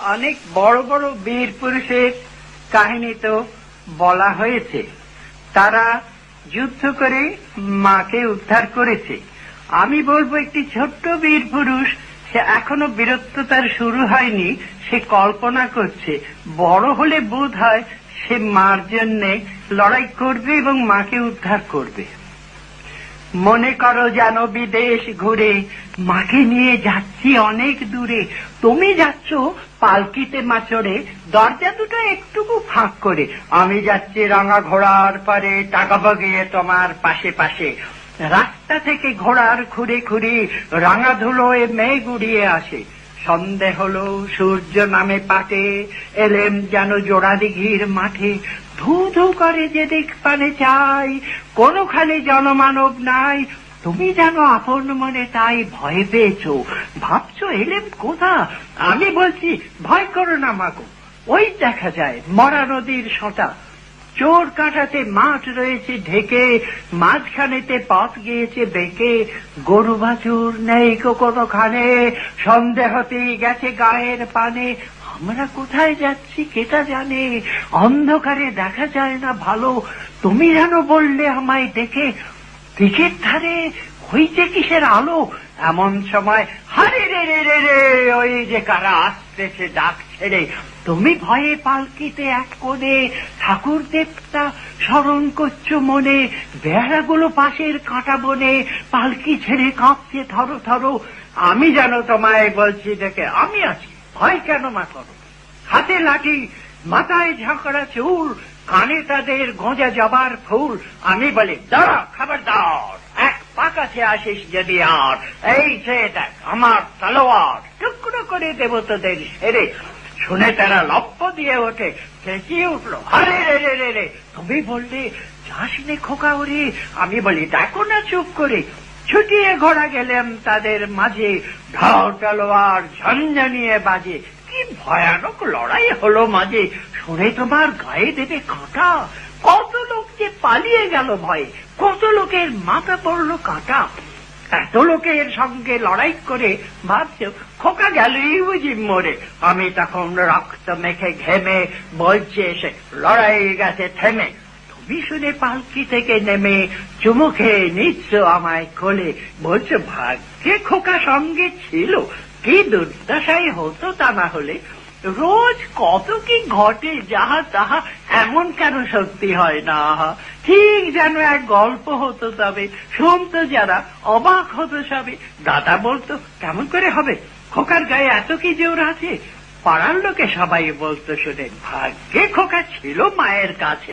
অনেক বড় বড় বীর পুরুষের কাহিনী তো বলা হয়েছে, তারা যুদ্ধ করে মাকে উদ্ধার করেছে। আমি বলবো একটি ছোট্ট বীর পুরুষ, সে এখনো বীরত্ব তার শুরু হয়নি, সে কল্পনা করছে বড় হলে বোধ হয় সে মার জন্য লড়াই করবে এবং মাকে উদ্ধার করবে। মনে করো যেন বিদেশ ঘুরে মাকে নিয়ে যাচ্ছি অনেক দূরে, তুমি যাচ্ছ পালকিতে মাচড়ে, দরজা দুটো একটুকু ফাঁক করে, আমি যাচ্ছি রাঙা ঘোড়ার পারে টাকা বাগিয়ে তোমার পাশে পাশে। রাস্তা থেকে ঘোড়ার খুঁড়ে খুঁড়ে রাঙা ধুলোয় মেঘ উড়িয়ে আসে। সন্ধে হলো, সূর্য নামে পাটে, এলেম যেন জোড়া দিঘির মাঠে। ধু ধু করে যেদিক পানে চাই, কোনোখানে জনমানব নাই, তুমি যেন আপন মনে তাই ভয় পেয়েছ, ভাবছো এলেম কোথা। আমি বলছি ভয় করো না মাগো, ওই দেখা যায় মরা নদীর সোঁটা, চোর কাঁটাতে মাঠ রয়েছে ঢেকে, মাঝখানেতে পথ গিয়েছে বেঁকে, গরু বাছুর নেই কোনোখানে, সন্দেহতেই গেছে গায়ের পানে। আমরা কোথায় যাচ্ছি কেটা জানে, অন্ধকারে দেখা যায় না ভালো, তুমি যেন বললে আমায় দেখে, দিকের ধারে হইছে কিসের আলো। এমন সময় হারে রে রে রে রে, ওই যে কারা আসতেছে ডাক ছেড়ে। তুমি ভয়ে পালকিতে এক কোণে, ঠাকুর দেবতা স্মরণ করছো মনে, বেড়াগুলো পাশের কাঁটা বনে, পালকি ছেড়ে কাঁপছে থরো থরো। আমি যেন তোমায় বলছি দেখে, আমি আছি, ভয় কেন মা করো। হাতে লাঠি, মাথায় ঝাঁকড়া চুল, কানে তাদের গোঁজা জবার ফুল। আমি বলি দাঁড়া, খবরদার, এক পা কাছে আসিস যদি আর, এই সে দেখ আমার তলোয়ার, টুকরো করে দেব তোদের সেরে। শুনে তারা লপ্প দিয়ে ওঠে, চেঁচিয়ে উঠলো আরে রে রে রে রে। তুমি বললে যাস নে খোকা ওরে, আমি বলি দেখো না চুপ করে। ছুটিয়ে ঘোড়া গেলাম তাদের মাঝে, ঢাল তলোয়ার ঝনঝনিয়ে বাজে। কি ভয়ানক লড়াই হলো মাঝে, শুনে তোমার গায়ে দেবে কাঁটা। কত লোক যে পালিয়ে গেল ভয়ে, কত লোকের মাথা পড়লো কাঁটা। এত লোকের সঙ্গে লড়াই করে ভাবছো খোকা গেলই বুঝি মরে। আমি তখন রক্ত মেখে ঘেমে বলছে এসে লড়াই গেছে থেমে। তুমি শুনে পালকি থেকে নেমে চুমু খেয়ে নিচ্ছ আমায় কোলে, বলছো ভাগ্যে খোকা সঙ্গে ছিল, কি দুর্দশাই হতো তা না হলে। রোজ কত কি ঘটে যাহা তাহা, এমন কেন সত্যি হয় না। ঠিক যেন এক গল্প হতো, তবে শুনতো যারা অবাক হতো সবে। দাদা বলতো কেমন করে হবে, খোকার গায়ে এত কি জোর আছে। পাড়ার লোকে সবাই বলতো শুনে ভাগ্যে খোকা ছিল মায়ের কাছে।